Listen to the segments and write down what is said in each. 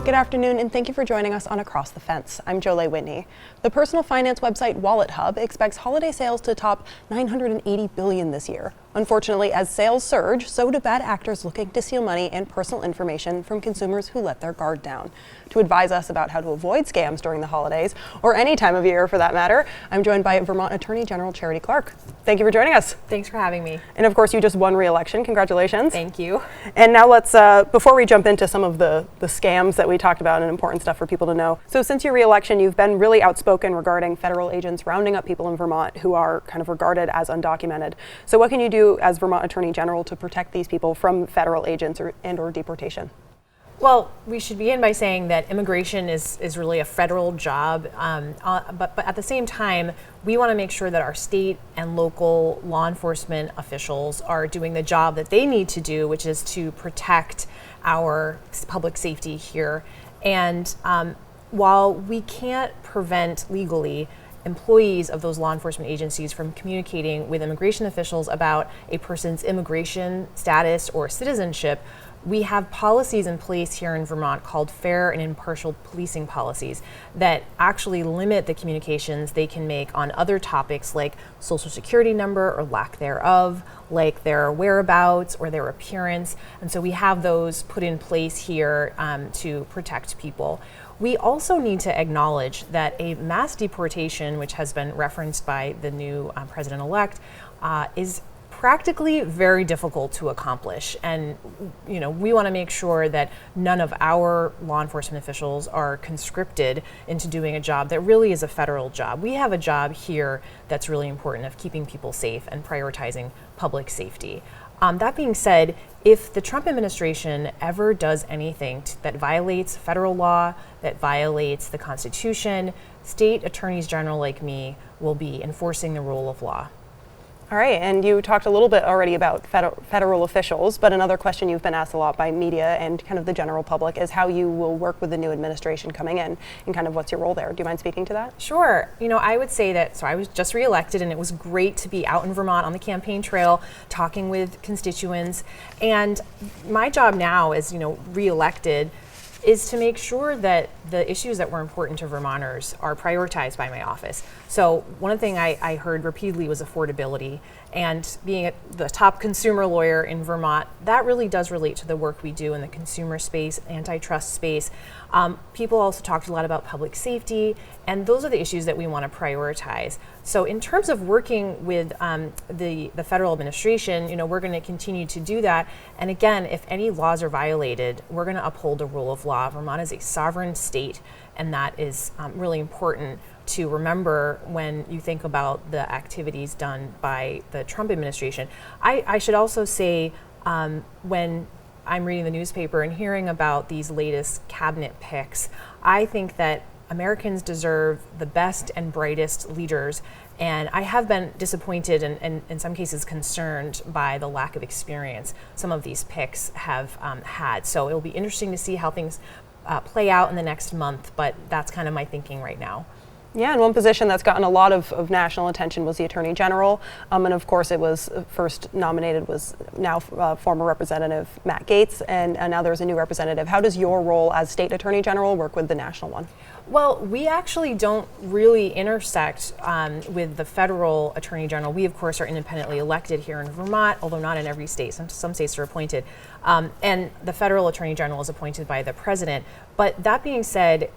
Good afternoon, and thank you for joining us on Across the Fence. I'm Jolene Whitney. The personal finance website Wallet Hub expects holiday sales to top $980 billion this year. Unfortunately, as sales surge, so do bad actors looking to steal money and personal information from consumers who let their guard down. To advise us about how to avoid scams during the holidays, or any time of year for that matter, I'm joined by Vermont Attorney General Charity Clark. Thank you for joining us. Thanks for having me. And of course, you just won re-election. Congratulations. Thank you. And now let's, before we jump into some of the scams that we talked about and important stuff for people to know. So since your re-election, you've been really outspoken regarding federal agents rounding up people in Vermont who are kind of regarded as undocumented. So what can you do as Vermont Attorney General to protect these people from federal agents or deportation? Well, we should begin by saying that immigration is really a federal job, but at the same time, we want to make sure that our state and local law enforcement officials are doing the job that they need to do, which is to protect our public safety here. And while we can't prevent legally employees of those law enforcement agencies from communicating with immigration officials about a person's immigration status or citizenship, we have policies in place here in Vermont called fair and impartial policing policies that actually limit the communications they can make on other topics like social security number or lack thereof, like their whereabouts or their appearance. And so we have those put in place here to protect people. We also need to acknowledge that a mass deportation, which has been referenced by the new president-elect, is practically very difficult to accomplish. And we want to make sure that none of our law enforcement officials are conscripted into doing a job that really is a federal job. We have a job here that's really important of keeping people safe and prioritizing public safety. That being said, if the Trump administration ever does anything that violates federal law, that violates the Constitution, state attorneys general like me will be enforcing the rule of law. All right, and you talked a little bit already about federal officials, but another question you've been asked a lot by media and kind of the general public is how you will work with the new administration coming in and kind of what's your role there. Do you mind speaking to that? Sure. I would say that, so I was just reelected and it was great to be out in Vermont on the campaign trail talking with constituents. And my job now as, reelected is to make sure that the issues that were important to Vermonters are prioritized by my office. So one thing I heard repeatedly was affordability, and being the top consumer lawyer in Vermont, that really does relate to the work we do in the consumer space, antitrust space. People also talked a lot about public safety, and those are the issues that we want to prioritize. So in terms of working with the federal administration, we're going to continue to do that. And again, if any laws are violated, we're going to uphold the rule of law. Vermont is a sovereign state, and that is really important to remember when you think about the activities done by the Trump administration. I should also say, when I'm reading the newspaper and hearing about these latest cabinet picks, I think that Americans deserve the best and brightest leaders, and I have been disappointed and in some cases concerned by the lack of experience some of these picks have had. So it'll be interesting to see how things play out in the next month, but that's kind of my thinking right now. Yeah, and one position that's gotten a lot of national attention was the Attorney General. And of course, it was first nominated was now former Representative Matt Gaetz, and now there's a new representative. How does your role as State Attorney General work with the national one? Well, we actually don't really intersect with the federal Attorney General. We, of course, are independently elected here in Vermont, although not in every state. Some states are appointed. And the federal Attorney General is appointed by the president. But that being said,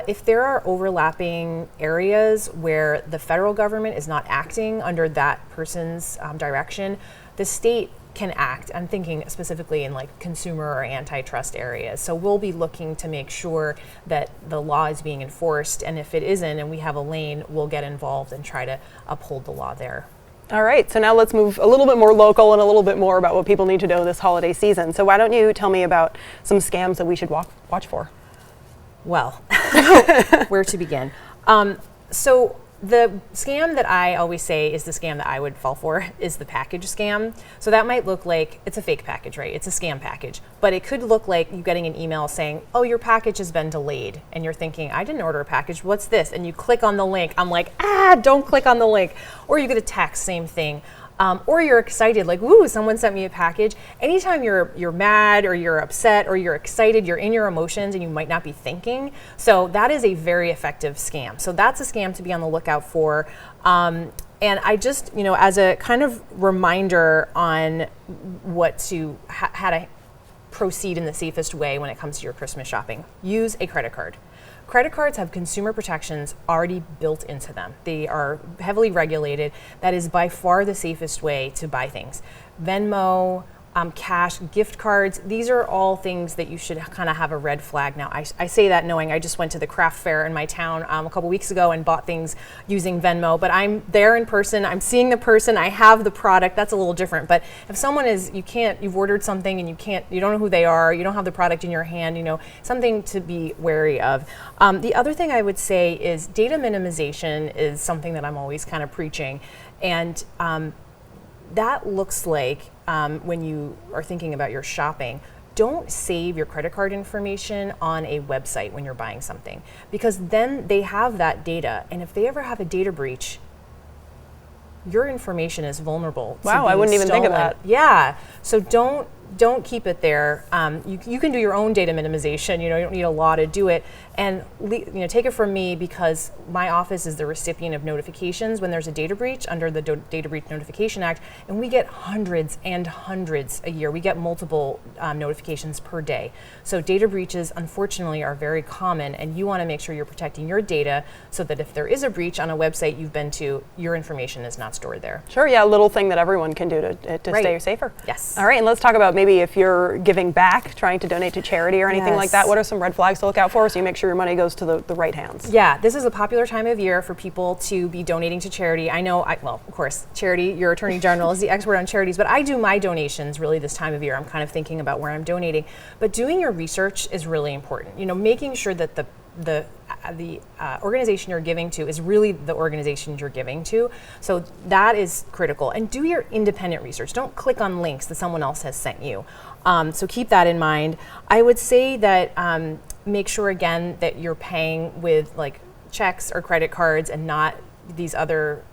if there are overlapping areas where the federal government is not acting under that person's direction, the state can act. I'm thinking specifically in like consumer or antitrust areas. So we'll be looking to make sure that the law is being enforced. And if it isn't and we have a lane, we'll get involved and try to uphold the law there. All right, so now let's move a little bit more local and a little bit more about what people need to know this holiday season. So why don't you tell me about some scams that we should watch for? Well, where to begin? So the scam that I always say is the scam that I would fall for is the package scam. So that might look like it's a fake package, right? It's a scam package, but it could look like you getting an email saying, oh, your package has been delayed. And you're thinking, I didn't order a package. What's this? And you click on the link. I'm like, don't click on the link. Or you get a text, same thing. or you're excited, like, ooh, someone sent me a package. Anytime you're mad or you're upset or you're excited, you're in your emotions and you might not be thinking. So that is a very effective scam. So that's a scam to be on the lookout for. And I just, as a kind of reminder on what to, how to proceed in the safest way when it comes to your Christmas shopping, use a credit card. Credit cards have consumer protections already built into them. They are heavily regulated. That is by far the safest way to buy things. Venmo, cash, gift cards, these are all things that you should kind of have a red flag. Now, I say that knowing I just went to the craft fair in my town a couple weeks ago and bought things using Venmo, but I'm there in person, I'm seeing the person, I have the product, that's a little different. But if someone you've ordered something and you don't know who they are, you don't have the product in your hand, something to be wary of. The other thing I would say is data minimization is something that I'm always kind of preaching. And that looks like when you are thinking about your shopping, don't save your credit card information on a website when you're buying something, because then they have that data. And if they ever have a data breach, your information is vulnerable. Wow, I wouldn't even think of that. Yeah, so don't keep it there. You can do your own data minimization. You don't need a law to do it. And take it from me, because my office is the recipient of notifications when there's a data breach under the Data Breach Notification Act, and we get hundreds and hundreds a year. We get multiple notifications per day. So data breaches, unfortunately, are very common, and you want to make sure you're protecting your data so that if there is a breach on a website you've been to, your information is not stored there. Sure, yeah, a little thing that everyone can do to Right. stay safer. Yes. All right, and let's talk about maybe if you're giving back, trying to donate to charity or anything like that, what are some red flags to look out for so you make sure your money goes to the right hands? Yeah, this is a popular time of year for people to be donating to charity. I know, well, of course, charity, your Attorney General is the expert on charities, but I do my donations really this time of year. I'm kind of thinking about where I'm donating. But doing your research is really important. Making sure that the organization you're giving to is really the organization you're giving to. So that is critical. And do your independent research. Don't click on links that someone else has sent you. So keep that in mind. I would say that make sure, again, that you're paying with like checks or credit cards and not these other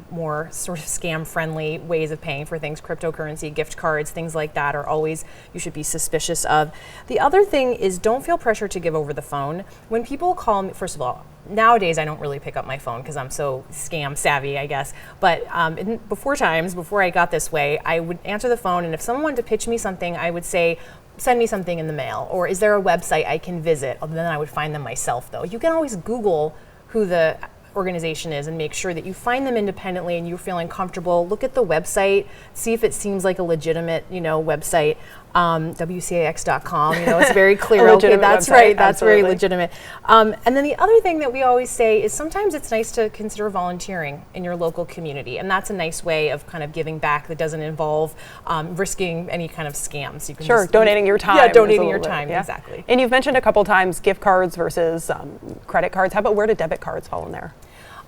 more sort of scam-friendly ways of paying for things. Cryptocurrency, gift cards, things like that are always, you should be suspicious of. The other thing is, don't feel pressure to give over the phone. When people call me, first of all, nowadays I don't really pick up my phone because I'm so scam savvy, I guess. But before I got this way, I would answer the phone, and if someone wanted to pitch me something, I would say, send me something in the mail, or is there a website I can visit? And then I would find them myself, though. You can always Google who the organization is and make sure that you find them independently and you're feeling comfortable. Look at the website, see if it seems like a legitimate, website. WCAX.com, it's very clear. Okay, that's website, right. That's absolutely. very legitimate. And then the other thing that we always say is sometimes it's nice to consider volunteering in your local community, and that's a nice way of kind of giving back that doesn't involve risking any kind of scams. You can donating your time. Yeah, donating your time, exactly. And you've mentioned a couple times gift cards versus credit cards. How about where do debit cards fall in there?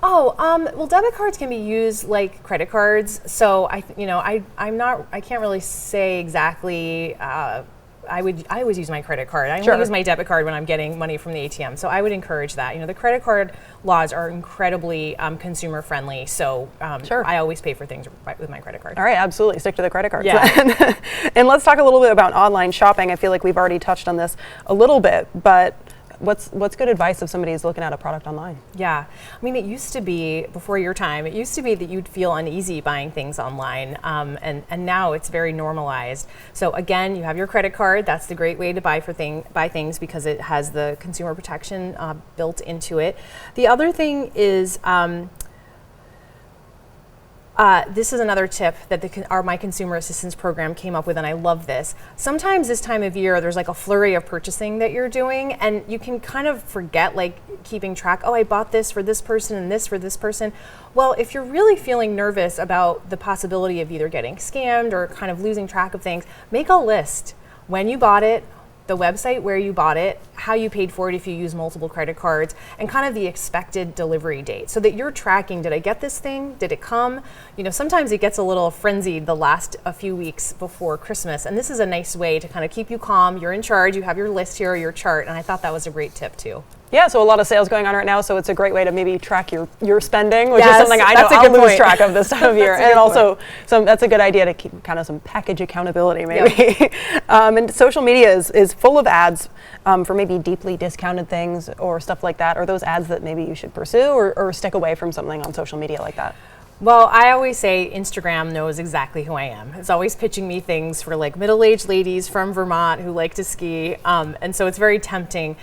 Well, debit cards can be used like credit cards. So I can't really say exactly. I always use my credit card. I only use my debit card when I'm getting money from the ATM. So I would encourage that. The credit card laws are incredibly consumer friendly. So I always pay for things with my credit card. All right, absolutely. Stick to the credit cards. Yeah. And let's talk a little bit about online shopping. I feel like we've already touched on this a little bit, but what's good advice if somebody's looking at a product online? Yeah, I mean, it used to be, before your time, it used to be that you'd feel uneasy buying things online, and now it's very normalized. So again, you have your credit card. That's the great way to buy things because it has the consumer protection built into it. The other thing is, this is another tip that my consumer assistance program came up with, and I love this. Sometimes this time of year, there's like a flurry of purchasing that you're doing, and you can kind of forget, like, keeping track. Oh, I bought this for this person and this for this person. Well, if you're really feeling nervous about the possibility of either getting scammed or kind of losing track of things, make a list. When you bought it, the website where you bought it, how you paid for it if you use multiple credit cards, and kind of the expected delivery date, so that you're tracking, did I get this thing? Did it come? Sometimes it gets a little frenzied the last a few weeks before Christmas, and this is a nice way to kind of keep you calm. You're in charge, you have your list here, your chart, and I thought that was a great tip too. Yeah, so a lot of sales going on right now, so it's a great way to maybe track your spending, which is Yes, something I know that's a I'll good lose point. track of this time of year. That's a And good also, that's a good idea to keep kind of some package accountability maybe. Yep. And social media is full of ads for maybe deeply discounted things or stuff like that. Are those ads that maybe you should pursue or stick away from something on social media like that? Well, I always say Instagram knows exactly who I am. It's always pitching me things for like middle-aged ladies from Vermont who like to ski. And so it's very tempting.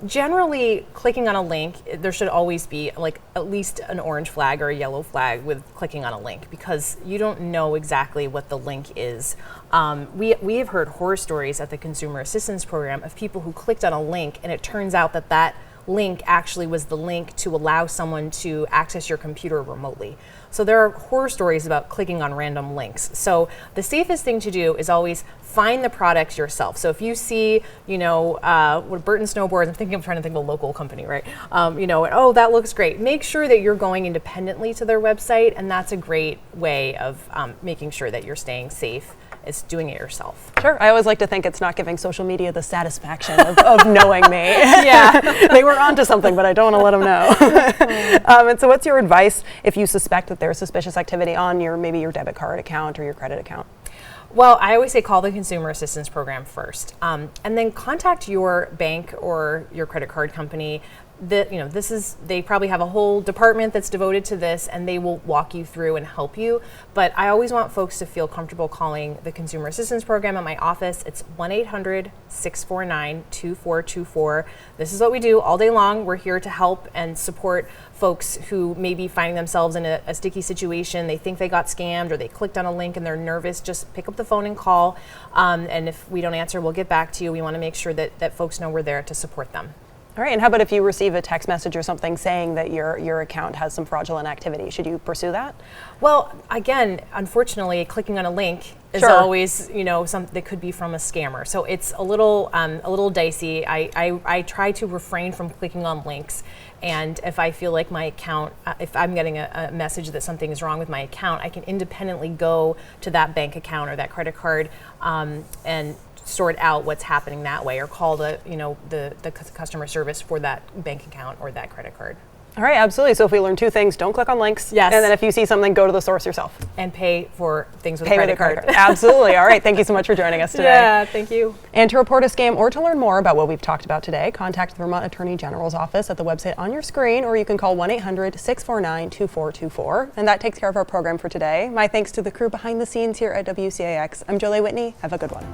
Generally, clicking on a link, there should always be like at least an orange flag or a yellow flag with clicking on a link, because you don't know exactly what the link is. We have heard horror stories at the Consumer Assistance Program of people who clicked on a link and it turns out that that link actually was the link to allow someone to access your computer remotely. So there are horror stories about clicking on random links. So the safest thing to do is always find the product yourself. So if you see, what Burton Snowboards, I'm trying to think of a local company, right? Oh, that looks great. Make sure that you're going independently to their website, and that's a great way of making sure that you're staying safe. It's doing it yourself. Sure. I always like to think it's not giving social media the satisfaction of knowing me. Yeah. They were onto something, but I don't want to let them know. And so what's your advice if you suspect that there's suspicious activity on maybe your debit card account or your credit account? Well, I always say call the Consumer Assistance Program first, and then contact your bank or your credit card company. They probably have a whole department that's devoted to this, and they will walk you through and help you. But I always want folks to feel comfortable calling the Consumer Assistance Program at my office. It's 1-800-649-2424. This is what we do all day long. We're here to help and support folks who may be finding themselves in a sticky situation. They think they got scammed or they clicked on a link and they're nervous. Just pick up the phone and call. And if we don't answer, we'll get back to you. We want to make sure that folks know we're there to support them. All right, and how about if you receive a text message or something saying that your account has some fraudulent activity? Should you pursue that? Well, again, unfortunately, clicking on a link is Sure. always, something that could be from a scammer. So it's a little dicey. I try to refrain from clicking on links. And if I feel like my account, if I'm getting a message that something is wrong with my account, I can independently go to that bank account or that credit card and sort out what's happening that way, or call the customer service for that bank account or that credit card. All right, absolutely. So if we learn two things, don't click on links. Yes. And then if you see something, go to the source yourself. And pay for things with Pay a with credit a card. Absolutely. All right, thank you so much for joining us today. Yeah, thank you. And to report a scam or to learn more about what we've talked about today, contact the Vermont Attorney General's office at the website on your screen, or you can call 1-800-649-2424. And that takes care of our program for today. My thanks to the crew behind the scenes here at WCAX. I'm Jolie Whitney. Have a good one.